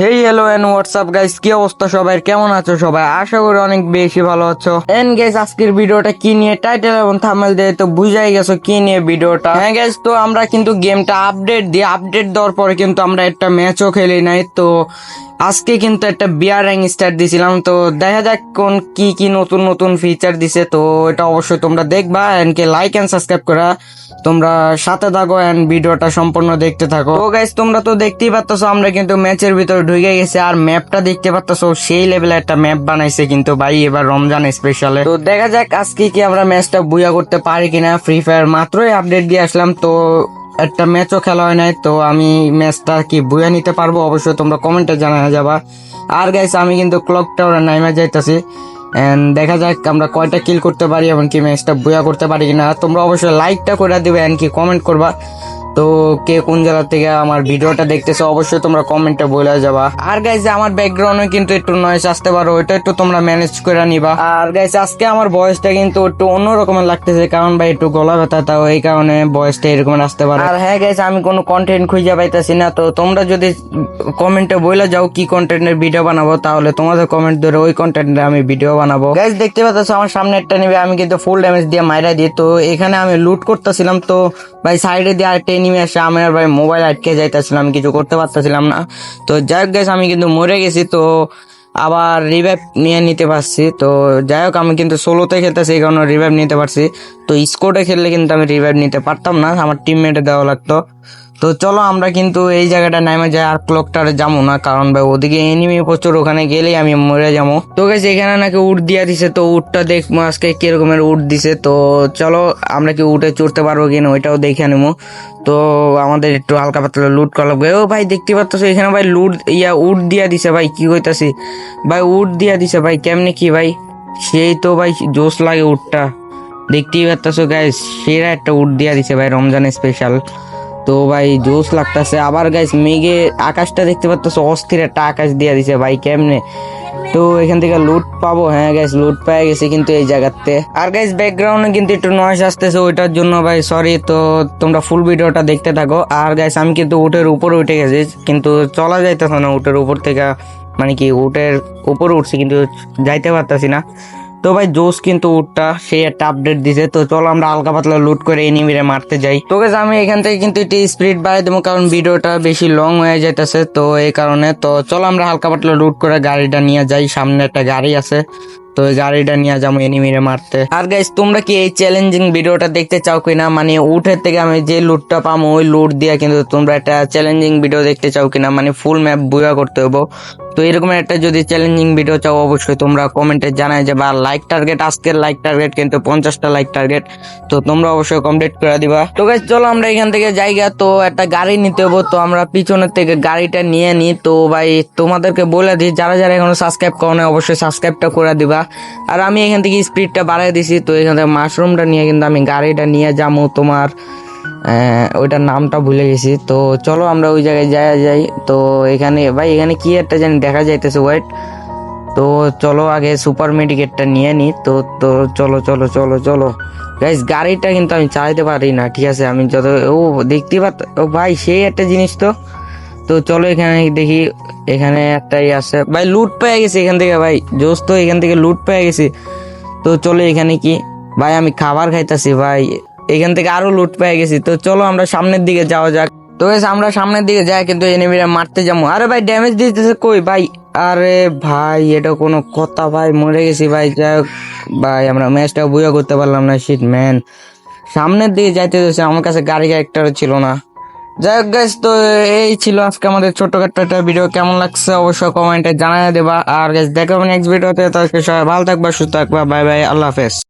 Hey hello and WhatsApp guys, কি অবস্থা সবাই? কেমন আছো সবাই? আশা করি অনেক বেশি ভালো আছো। এন্ড গাইস, আজকের ভিডিওটা কি নিয়ে, টাইটেল এবং থাম্বনেল দিয়ে তো বুঝাই গেছো কি নিয়ে ভিডিওটা। হ্যাঁ গাইস, তো আমরা কিন্তু গেমটা আপডেট দেওয়ার পরে কিন্তু আমরা একটা ম্যাচও খেলি নাই। তো আজকে কিন্তু একটা বিয়ার র্যাঙ্ক স্টার্ট দিছিলাম, তো দেখা যাক কোন কি কি নতুন নতুন ফিচার দিছে। তো এটা অবশ্যই তোমরা দেখবা এন্ড কে লাইক এন্ড সাবস্ক্রাইব করা তোমরা সাথে থাকো এন্ড ভিডিওটা সম্পূর্ণ দেখতে থাকো। তো গাইস, তোমরা তো দেখতেই পাচ্ছ আমরা কিন্তু ম্যাচের ভিতরে ঢুকে গেছি, আর ম্যাপটা দেখতে পাচ্ছ সেই লেভেলে একটা ম্যাপ বানাইছে কিন্তু ভাই এবার রমজান স্পেশালে। তো দেখা যাক আজকে কি আমরা ম্যাচটা বুয়া করতে পারি কিনা। ফ্রি ফায়ার মাত্রই আপডেট দিয়ে আসলাম, তো একটা ম্যাচও খেলা হয় নাই, তো আমি ম্যাচটা কি বুয়া নিতে পারবো অবশ্যই তোমরা কমেন্টে জানা যাবা। আর গাইস, আমি কিন্তু ক্লক টাওয়ারে নাইমা যাইতাছি এন্ড দেখা যাক আমরা কয়টা কিল করতে পারি, এমনকি ম্যাচটা বুয়া করতে পারি কিনা। তোমরা অবশ্যই লাইকটা করে দিবে এমনকি কমেন্ট করবা। তো কে কোন জায়গা থেকে আমার ভিডিওটা দেখতেছো অবশ্যই তোমরা কমেন্টে বলে যাবা। আর গাইস, আমার ব্যাকগ্রাউন্ডে কিন্তু একটু নয়েজ আসতে পারো, ওইটা একটু তোমরা ম্যানেজ করে নিবা। আর গাইস, আজকে আমার ভয়েসটা কিন্তু একটু অন্যরকমের লাগতেছে, কারণ ভাই একটু গলা ব্যথা, তাও এই কারণে ভয়েসটা এরকম আসতে পারে। আর হ্যাঁ গাইস, আমি কোনো কন্টেন্ট খুঁজে পাইতেছি না, তো তোমরা যদি কমেন্টে বলে যাও কি কন্টেন্টের ভিডিও বানাবো, তাহলে তোমাদের কমেন্ট ধরে ওই কন্টেন্টে আমি ভিডিও বানাবো। গাইস, দেখতে পাচ্ছ আমার সামনে একটা নিবে, আমি কিন্তু ফুল ড্যামেজ দিয়ে মাইরা দিই। তো এখানে আমি লুট করতেছিলাম, তো ভাই সাইডে দিয়ে আরেকটা এনিমি আসে, আমার ভাই মোবাইল আটকে যাইতেছিলাম, কিছু করতে পারতেছিলাম না। তো যাই হোক গাইস, আমি কিন্তু মরে গেছি, তো আবার রিভাইভ নিয়ে নিতে পারছি। তো যাই হোক, আমি কিন্তু সোলোতে খেলতেছি, এই কারণে রিভাইভ নিতে পারছি। তো স্কোয়াডে খেললে কিন্তু আমি রিভাইভ নিতে পারতাম না, আমার টিমমেটে দেওয়া লাগতো। তো চলো আমরা কিন্তু এই জায়গাটা নামে যাই, আর ক্লকটারে যাবো না, কারণ ভাই ওদিকে এনিমি প্রচুর, ওখানে গেলেই আমি মরে যাবো। তো গেছে এখানে নাকি উট দিয়া দিছে, তো উটটা দেখবো আজকে কিরকমের উট দিছে। তো চলো আমরা কি উটে চড়তে পারবো কিনা ওইটাও দেখে নেবো। তো আমাদের একটু হালকা পাতলা লুট করা লাগবে। ও ভাই দেখতে পাচ্ছ এখানে ভাই উট দিয়া দিছে ভাই, কি কইতাছি ভাই, উট দিয়া দিছে ভাই, কেমনে কি ভাই, সেই তো ভাই জোশ লাগে উটটা, দেখতেই পাচ্ছ গাইস, সেরা একটা উট দিয়া দিছে ভাই রমজান স্পেশাল। তো ভাই জোস লাগতেছে। আবার গাইস মেঘে আকাশটা দেখতে পাচ্ছ, অস্থির একটা আকাশ দিয়ে দিছে ভাই, কেমনে। তো এখান থেকে লুট পাবো, হ্যাঁ গাইস লুট পেয়ে গেছি কিন্তু এই জায়গাতে। আর গাইস ব্যাকগ্রাউন্ডে কিন্তু একটু নয়েজ আসতেছে, ওইটার জন্য ভাই সরি। তো তোমরা ফুল ভিডিওটা দেখতে থাকো। আর গাইস, আমি কিন্তু উটের উপরে উঠে গেছি, কিন্তু চলা যাইতেছে না উটের উপর থেকে, মানে কি উটের উপরে উঠছি কিন্তু যাইতে পারতাছি না। তো ভাই জোস কিন্তু উটটা সেই একটা আপডেট দিছে। তো চলো আমরা হালকা পাতলা লুট করে এনিমিরে মারতে যাই। তো গাইস, আমি এখান থেকে কিন্তু একটু স্পিড বাড়াই দেবো, কারণ ভিডিওটা বেশি লং হয়ে যাইতেছে, তো এই কারণে। তো চলো আমরা হালকা পাতলা লুট করে গাড়িটা নিয়ে যাই, সামনে একটা গাড়ি আছে, তো এই গাড়িটা নিয়ে যাবো এনিমিরে মারতে। আর গাইস, তোমরা কি এই চ্যালেঞ্জিং ভিডিওটা দেখতে চাও কিনা, মানে উঠের থেকে আমি যে লুটটা পাবো ওই লুট দিয়ে কিন্তু তোমরা একটা চ্যালেঞ্জিং ভিডিও দেখতে চাও কিনা, মানে ফুল ম্যাপ বুয়া করতে হবো। তো এরকম একটা যদি চ্যালেঞ্জিং ভিডিও চাও অবশ্যই তোমরা কমেন্টে জানাই যাবে। আর লাইক টার্গেট, আজকের লাইক টার্গেট কিন্তু 50টা লাইক টার্গেট, তো তোমরা অবশ্যই কমপ্লিট করে দিবা। তো গাইস চলো আমরা এখান থেকে জায়গা, তো একটা গাড়ি নিতে হবো, তো আমরা পিছনের থেকে গাড়িটা নিয়ে নিই। তো ভাই তোমাদেরকে বলে দিই, যারা যারা এখনো সাবস্ক্রাইব করো না অবশ্যই সাবস্ক্রাইবটা করে দিবা। আর আমি এখান থেকে স্পিডটা বাড়াই দিছি, তো এখান থেকে মাশরুমটা নিয়ে কিন্তু আমি গাড়িটা নিয়ে যাবো তোমার ওইটার নামটা ভুলে গেছি। তো চলো আমরা ওই জায়গায় যাই। তো এখানে ভাই এখানে কি একটা জানি দেখা যাইতেছে, ওয়েট। তো চলো আগে সুপার মেডিকেটটা নিয়ে নি। তো তো চলো চলো চলো চলো গাইস, গাড়িটা কিন্তু আমি চালাতে পারি না, ঠিক আছে। আমি যত ও দেখতে ও ভাই সেই একটা জিনিস। তো তো চলো এখানে দেখি, এখানে একটাই আছে ভাই, লুট পেয়ে গেছি এখান থেকে ভাই, জোস। তো এখান থেকে লুট পেয়ে গেছি। তো চলো এখানে কি ভাই, আমি খাবার খাইতাছি ভাই, এখান থেকে আরো লুট পেয়ে গেছি। তো চলো আমরা সামনের দিকে যাওয়া যাক। তো আমরা সামনের দিকে যাই, কিন্তু এনিমিরা মারতে যাবো। আরে ভাই ড্যামেজ দিতেছে কই ভাই, আরে ভাই এটা কোনো কথা ভাই, মরে গেছি ভাই। যাই হোক ভাই, আমরা ম্যাচটা বুঝা করতে পারলাম না, শিট ম্যান। সামনের দিকে যাইতে যাচ্ছে, আমার কাছে গাড়ি একটারও ছিল না। যাই হোক গাইস, তো এই ছিল আজকে আমাদের ছোটখাটো একটা ভিডিও, কেমন লাগছে অবশ্যই কমেন্টে জানাই দেবা। আর গাইস দেখা হবে নেক্সট ভিডিওতে, তো সবাই ভালো থাকবা, সুস্থ থাকবা, বাই বাই, আল্লাহ হাফেজ।